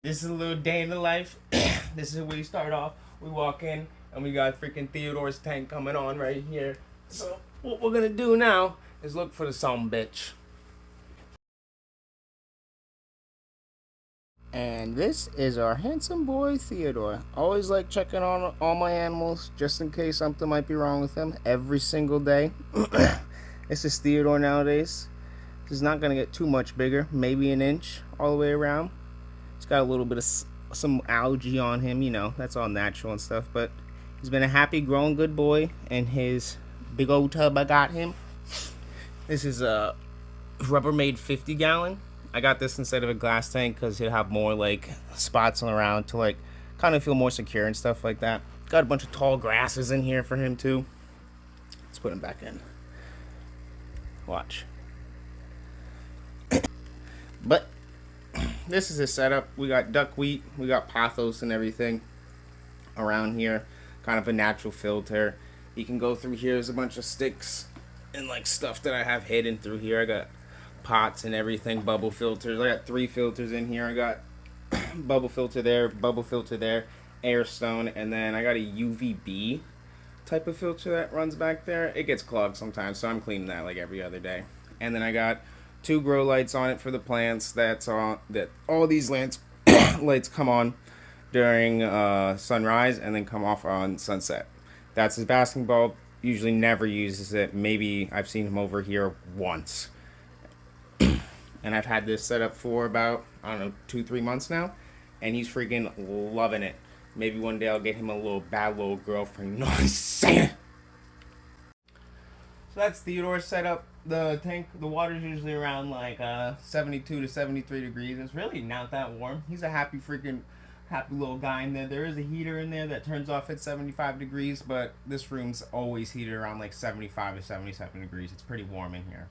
This is a little day in the life. This is where we start off. We walk in and we got freaking Theodore's tank coming on right here. So what we're gonna do now is look for the some bitch. And this is our handsome boy Theodore. Always like checking on all my animals just in case something might be wrong with them every single day. This is Theodore nowadays. He's not gonna get too much bigger, maybe an inch all the way around. He's got a little bit of some algae on him, you know, that's all natural and stuff. But he's been a happy, grown, good boy. And his big old tub I got him. This is a Rubbermaid 50-gallon. I got this instead of a glass tank because it'll have more like spots around to like kind of feel more secure and stuff like that. Got a bunch of tall grasses in here for him too. Let's put him back in. Watch. But this is his setup. We got duckweed, we got pothos and everything around here. Kind of a natural filter. You can go through here. There's a bunch of sticks and like stuff that I have hidden through here. I got pots and everything, bubble filters. I got 3 filters in here. I got bubble filter there, air stone, and then I got a UVB type of filter that runs back there. It gets clogged sometimes, so I'm cleaning that like every other day. And then I got 2 grow lights on it for the plants. That's on that. All these lights come on during sunrise and then come off on sunset. That's his basking bulb. Usually never uses it. Maybe I've seen him over here once. And I've had this set up for about, I don't know, 2-3 months now. And he's freaking loving it. Maybe one day I'll get him a little bad little girlfriend. You know what I'm saying? So that's Theodore's setup. The tank, the water's usually around like 72 to 73 degrees. It's really not that warm. He's a happy little guy in there. There is a heater in there that turns off at 75 degrees, but this room's always heated around like 75 to 77 degrees. It's pretty warm in here.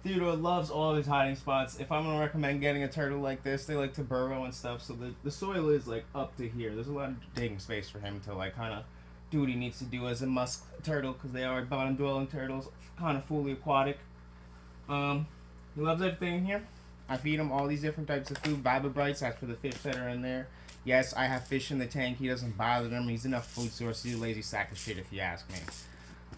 Theodore loves all his hiding spots. If I'm gonna recommend getting a turtle like this, they like to burrow and stuff, so the soil is like up to here. There's a lot of digging space for him to like kind of do what he needs to do as a musk turtle, because they are bottom dwelling turtles, kind of fully aquatic. He loves everything in here. I feed him all these different types of food. Bible Bites, that's for the fish that are in there. Yes, I have fish in the tank. He doesn't bother them. He's enough food source. He's a lazy sack of shit if you ask me.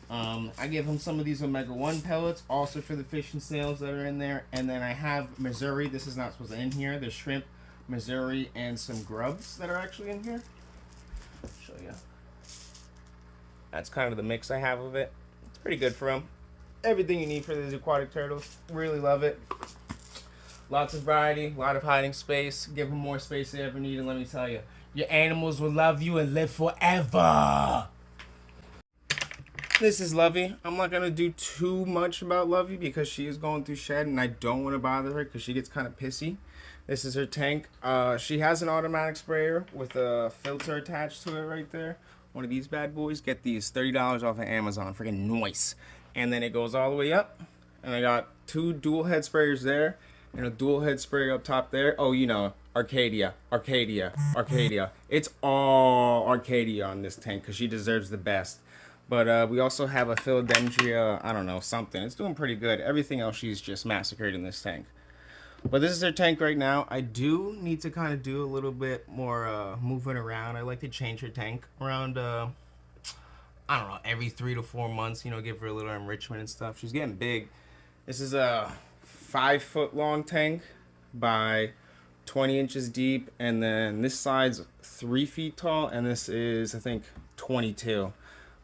I give him some of these omega-1 pellets, also for the fish and snails that are in there. And then I have Missouri. This is not supposed to in here. There's shrimp, Missouri, and some grubs that are actually in here. I'll show you. That's kind of the mix I have of it. It's pretty good for him. Everything you need for these aquatic turtles. Really love it. Lots of variety, a lot of hiding space. Give them more space they ever need, and let me tell you, your animals will love you and live forever. This is Lovey. I'm not going to do too much about Lovey because she is going through shed and I don't want to bother her because she gets kind of pissy. This is her tank. She has an automatic sprayer with a filter attached to it right there. One of these bad boys. Get these $30 off of Amazon. Freaking nice. And then it goes all the way up. And I got 2 dual head sprayers there and a dual head sprayer up top there. Oh, you know, Arcadia. It's all Arcadia on this tank because she deserves the best. But we also have a Philodendria, I don't know, something. It's doing pretty good. Everything else she's just massacred in this tank. But this is her tank right now. I do need to kind of do a little bit more moving around. I like to change her tank around, I don't know, every 3 to 4 months. You know, give her a little enrichment and stuff. She's getting big. This is a 5-foot long tank by 20 inches deep. And then this side's 3 feet tall. And this is, I think, 22.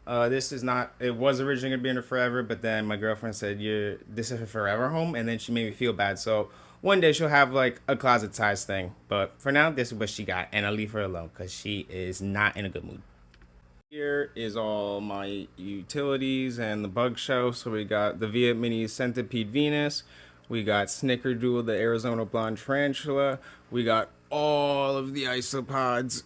This is not, it was originally going to be in her forever, but then my girlfriend said, this is her forever home, and then she made me feel bad. So one day she'll have like a closet size thing, but for now, this is what she got, and I'll leave her alone because she is not in a good mood. Here is all my utilities and the bug show. So we got the Viet Mini Centipede Venus, we got Snickerdoodle, the Arizona Blonde Tarantula, we got all of the isopods,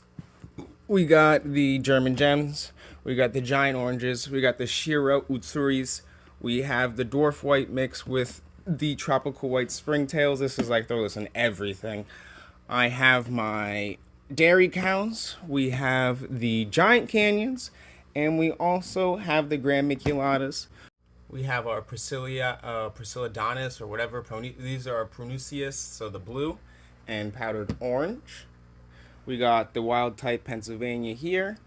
we got the German Gems, we got the giant oranges, we got the Shiro Utsuris, we have the dwarf white mix with the tropical white springtails. This is like throw this in everything. I have my dairy cows, we have the giant canyons, and we also have the grand maculatas. We have our Priscilla Donis or whatever. These are our Pronuncius, so the blue. and powdered orange. We got the wild type Pennsylvania here.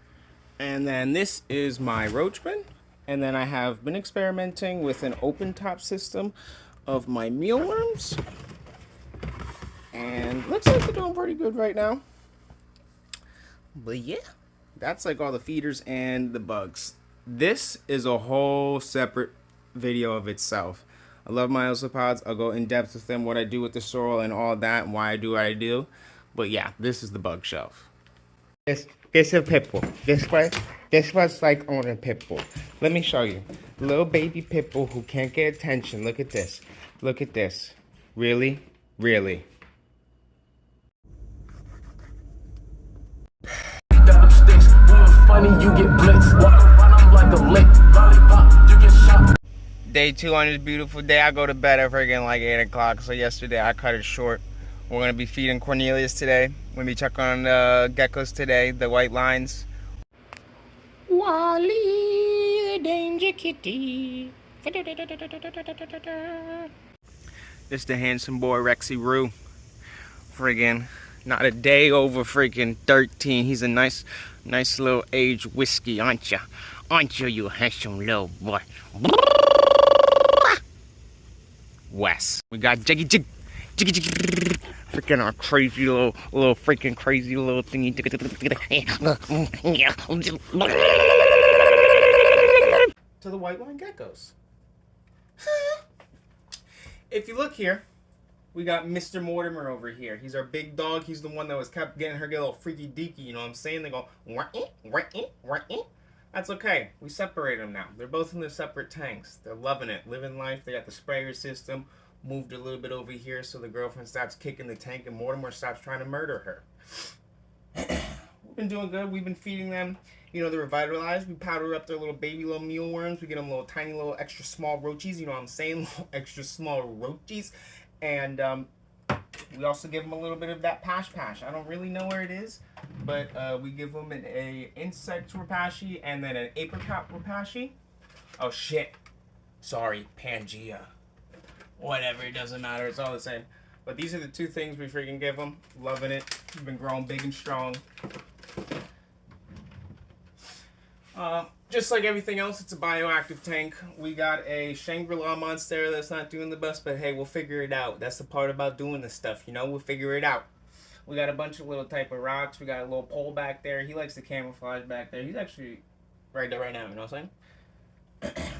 And then this is my roach bin. And then I have been experimenting with an open top system of my mealworms. And looks like they're doing pretty good right now. But yeah, that's like all the feeders and the bugs. This is a whole separate video of itself. I love my isopods. I'll go in depth with them, what I do with the sorrel and all that, and why I do what I do. But yeah, this is the bug shelf. This is a pit bull. This was like on a pit bull. Let me show you. Little baby pit bull who can't get attention. Look at this. Look at this. Really? Really? Funny, you get blitzed. Walk around, I'm like a lick. Lollipop, you get shot. Day 2 on this beautiful day. I go to bed at freaking like 8 o'clock. So yesterday I cut it short. We're gonna be feeding Cornelius today. We're gonna be checking on the geckos today, the white lines. Wally, the danger kitty. This the handsome boy Rexy Roo. Friggin' not a day over freaking 13. He's a nice little aged whiskey, aren't ya? Aren't you, you handsome little boy? Wes. We got Jiggy. Freaking our crazy little freaking crazy little thingy. To the white line geckos. If you look here, we got Mr. Mortimer over here. He's our big dog. He's the one that was kept getting her get a little freaky deaky. You know what I'm saying? They go, that's okay. We separate them now. They're both in their separate tanks. They're loving it, living life. They got the sprayer system. Moved a little bit over here so the girlfriend stops kicking the tank and Mortimer stops trying to murder her. We've been doing good. We've been feeding them. You know, they're revitalized. We powder up their little baby little mealworms. We get them little tiny little extra small roachies. You know what I'm saying? Little extra small roachies. And we also give them a little bit of that pash. I don't really know where it is, but we give them an insect rapashi and then an apricot rapashi. Oh shit. Sorry, Pangea. Whatever, it doesn't matter. It's all the same. But these are the two things we freaking give them. Loving it. We've been growing big and strong. Just like everything else, it's a bioactive tank. We got a Shangri-La monster that's not doing the best, but hey, we'll figure it out. That's the part about doing this stuff, you know? We'll figure it out. We got a bunch of little type of rocks. We got a little pole back there. He likes the camouflage back there. He's actually right there right now, you know what I'm saying?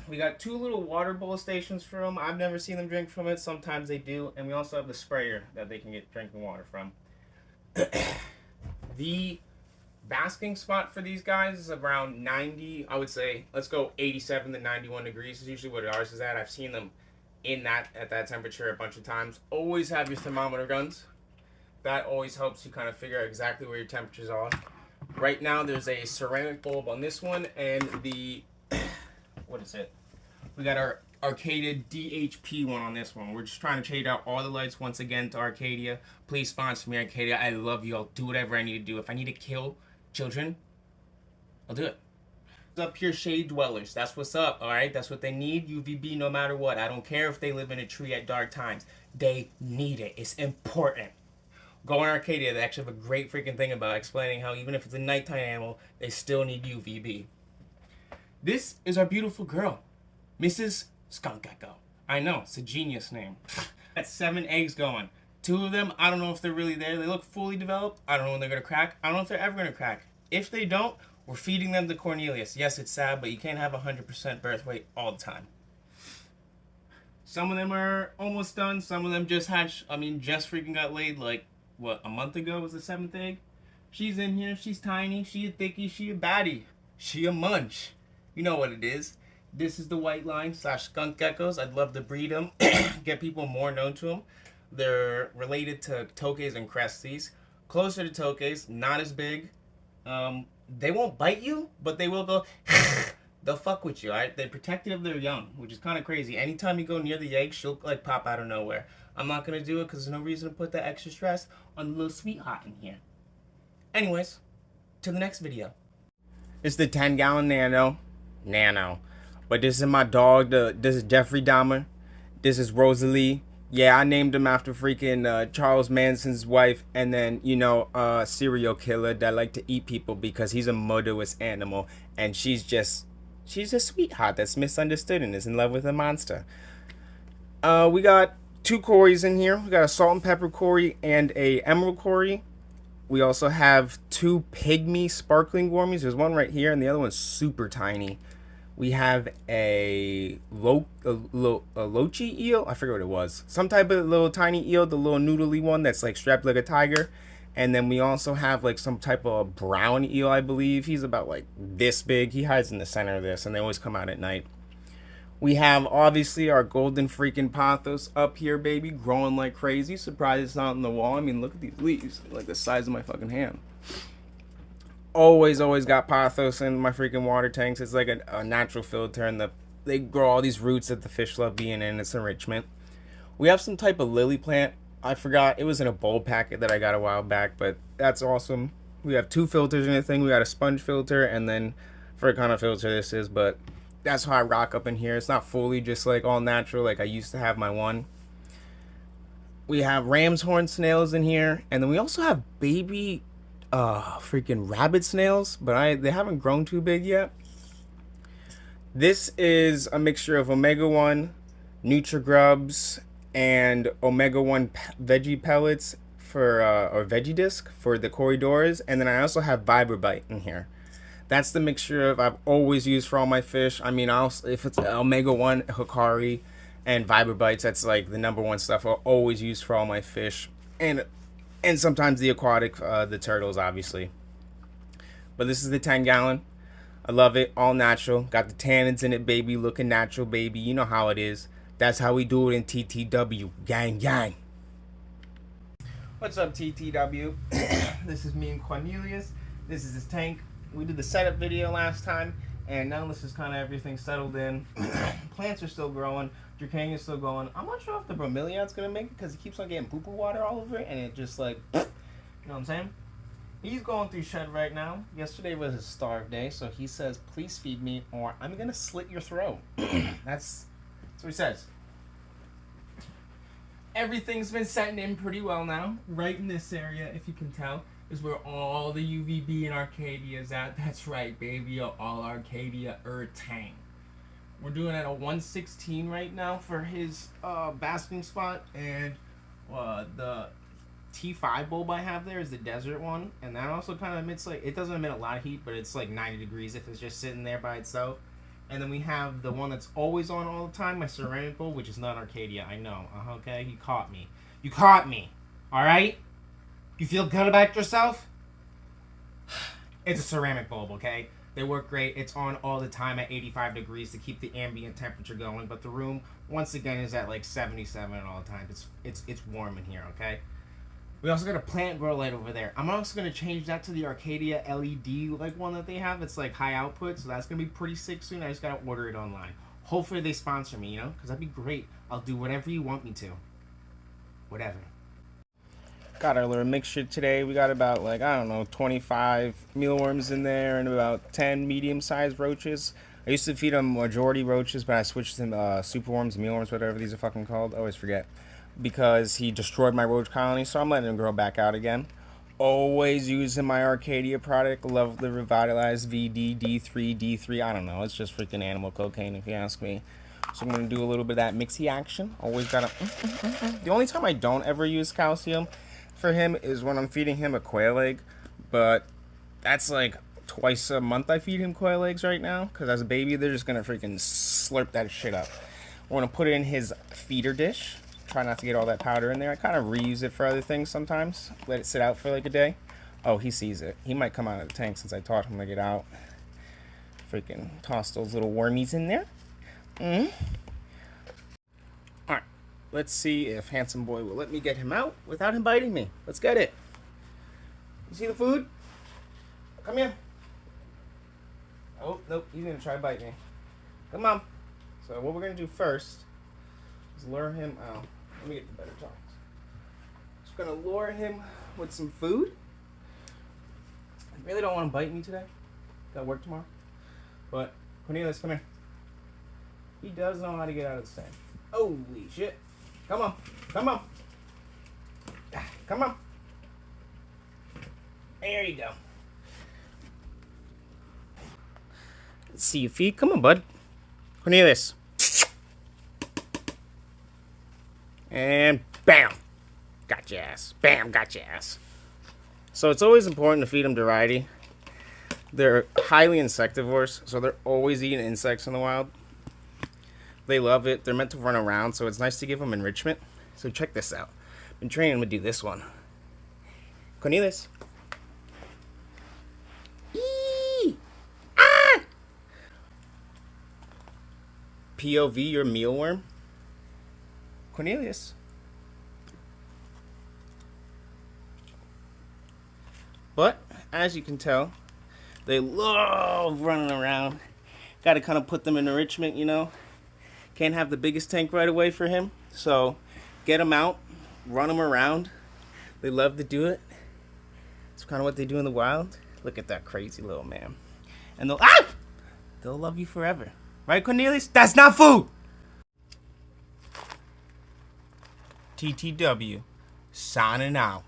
We got 2 little water bowl stations for them. I've never seen them drink from it. Sometimes they do. And we also have the sprayer that they can get drinking water from. The basking spot for these guys is around 90, I would say, let's go 87 to 91 degrees is usually what ours is at. I've seen them at that temperature a bunch of times. Always have your thermometer guns. That always helps you kind of figure out exactly where your temperatures are. Right now there's a ceramic bulb on this one and the what is it? We got our Arcadia DHP one on this one. We're just trying to trade out all the lights once again to Arcadia. Please sponsor me, Arcadia. I love you. I'll do whatever I need to do. If I need to kill children, I'll do it. Up here, shade dwellers. That's what's up, all right? That's what they need, UVB, no matter what. I don't care if they live in a tree at dark times. They need it. It's important. Go on Arcadia. They actually have a great freaking thing about explaining how even if it's a nighttime animal, they still need UVB. This is our beautiful girl, Mrs. Skunk Gecko. I know, it's a genius name. That's 7 eggs going. 2 of them, I don't know if they're really there. They look fully developed. I don't know when they're going to crack. I don't know if they're ever going to crack. If they don't, we're feeding them to Cornelius. Yes, it's sad, but you can't have 100% birth weight all the time. Some of them are almost done. Some of them just hatched. I mean, just freaking got laid like, what, a month ago was the 7th egg? She's in here. She's tiny. She a thickie. She a baddie. She a munch. You know what it is. This is the white line / skunk geckos. I'd love to breed them, get people more known to them. They're related to tokes and cresties. Closer to tokes, not as big. They won't bite you, but they will go, they'll fuck with you, alright? They're protective of their young, which is kind of crazy. Anytime you go near the egg, she'll like pop out of nowhere. I'm not going to do it because there's no reason to put that extra stress on the little sweetheart in here. Anyways, to the next video. It's the 10-gallon Nano. But this is my dog. This is Jeffrey Dahmer. This is Rosalie. Yeah, I named him after freaking Charles Manson's wife, and then serial killer that like to eat people because he's a murderous animal, and she's a sweetheart that's misunderstood and is in love with a monster. We got two Corys in here. We got a salt and pepper Cory and a emerald Cory. We also have two pygmy sparkling wormies. There's one right here, and the other one's super tiny. We have a lochi eel. I forget what it was. Some type of little tiny eel, the little noodly one that's like strapped like a tiger. And then we also have like some type of brown eel, I believe. He's about like this big. He hides in the center of this, and they always come out at night. We have obviously our golden freaking pothos up here, baby, growing like crazy. Surprised it's not on the wall. I mean, look at these leaves, like the size of my fucking hand. Always got pothos in my freaking water tanks. It's like a natural filter, and they grow all these roots that the fish love being in. It's enrichment. We have some type of lily plant. I forgot. It was in a bowl packet that I got a while back, but that's awesome. We have two filters in the thing. We got a sponge filter, and then for what kind of filter this is, but that's how I rock up in here. It's not fully just like all natural like I used to have my one. We have ram's horn snails in here, and then we also have baby freaking rabbit snails, but they haven't grown too big yet. This is a mixture of omega-1 NutriGrubs and omega-1 veggie pellets for or veggie disc for the corridors, and then I also have Vibrabite in here. That's the mixture I've always used for all my fish. I mean, if it's omega-1 Hikari and Vibrabites, that's like the #1 stuff I'll always use for all my fish, and sometimes the aquatic, the turtles, obviously. But this is the 10-gallon. I love it. All natural. Got the tannins in it, baby. Looking natural, baby. You know how it is. That's how we do it in TTW. Gang, gang. What's up, TTW? This is me and Cornelius. This is his tank. We did the setup video last time, and now this is kind of everything settled in. Plants are still growing. Dracania's is still going. I'm not sure if the bromeliad's going to make it because he keeps on getting poo-poo water all over it, and it just like, you know what I'm saying? He's going through shed right now. Yesterday was his starve day, so he says, please feed me or I'm going to slit your throat. That's what he says. Everything's been setting in pretty well now. Right in this area, if you can tell, is where all the UVB and Arcadia is at. That's right, baby. All Arcadia tank. We're doing it at a 116 right now for his basking spot, and the T5 bulb I have there is the desert one, and that also kind of emits like, it doesn't emit a lot of heat, but it's like 90 degrees if it's just sitting there by itself. And then we have the one that's always on all the time, my ceramic bulb, which is not Arcadia. I know. Okay, you caught me. You caught me. All right. You feel good about yourself? It's a ceramic bulb, okay? They work great. It's on all the time at 85 degrees to keep the ambient temperature going. But the room, once again, is at like 77 all the time. It's warm in here, okay? We also got a plant grow light over there. I'm also going to change that to the Arcadia LED like one that they have. It's like high output, so that's going to be pretty sick soon. I just got to order it online. Hopefully they sponsor me, you know? Because that'd be great. I'll do whatever you want me to. Whatever. Got our little mixture today. We got about, like, I don't know, 25 mealworms in there and about 10 medium-sized roaches. I used to feed them majority roaches, but I switched them superworms, mealworms, whatever these are fucking called. I always forget. Because he destroyed my roach colony, so I'm letting him grow back out again. Always using my Arcadia product. Love the revitalized VD, D3. I don't know. It's just freaking animal cocaine, if you ask me. So I'm going to do a little bit of that mixy action. Always got to... The only time I don't ever use calcium for him is when I'm feeding him a quail egg, but that's like twice a month I feed him quail eggs right now, because as a baby they're just gonna freaking slurp that shit up. We're gonna put it in his feeder dish. Try not to get all that powder in there. I kind of reuse it for other things sometimes. Let it sit out for like a day. Oh, he sees it. He might come out of the tank since I taught him to get out. Freaking toss those little wormies in there. Alright. Let's see if Handsome Boy will let me get him out without him biting me. Let's get it. You see the food? Come here. Oh, nope. He's going to try to bite me. Come on. So what we're going to do first is lure him out. Let me get the better tongs. Just going to lure him with some food. I really don't want him biting me today. Got work tomorrow. But, Cornelius, come here. He does know how to get out of the sand. Holy shit. Come on. Come on. Come on. There you go. Let's see your feet. Come on, bud. Cornelius. And bam. Got your ass. Bam, got your ass. So it's always important to feed them variety. They're highly insectivores, so they're always eating insects in the wild. They love it. They're meant to run around, so it's nice to give them enrichment. So check this out. Been training them to do this one. Cornelius. Eee! Ah! POV, your mealworm. Cornelius. But, as you can tell, they love running around. Got to kind of put them in enrichment, you know. Can't have the biggest tank right away for him. So, get them out, run them around. They love to do it. It's kind of what they do in the wild. Look at that crazy little man. And they'll love you forever. Right, Cornelius? That's not food! TTW, signing out.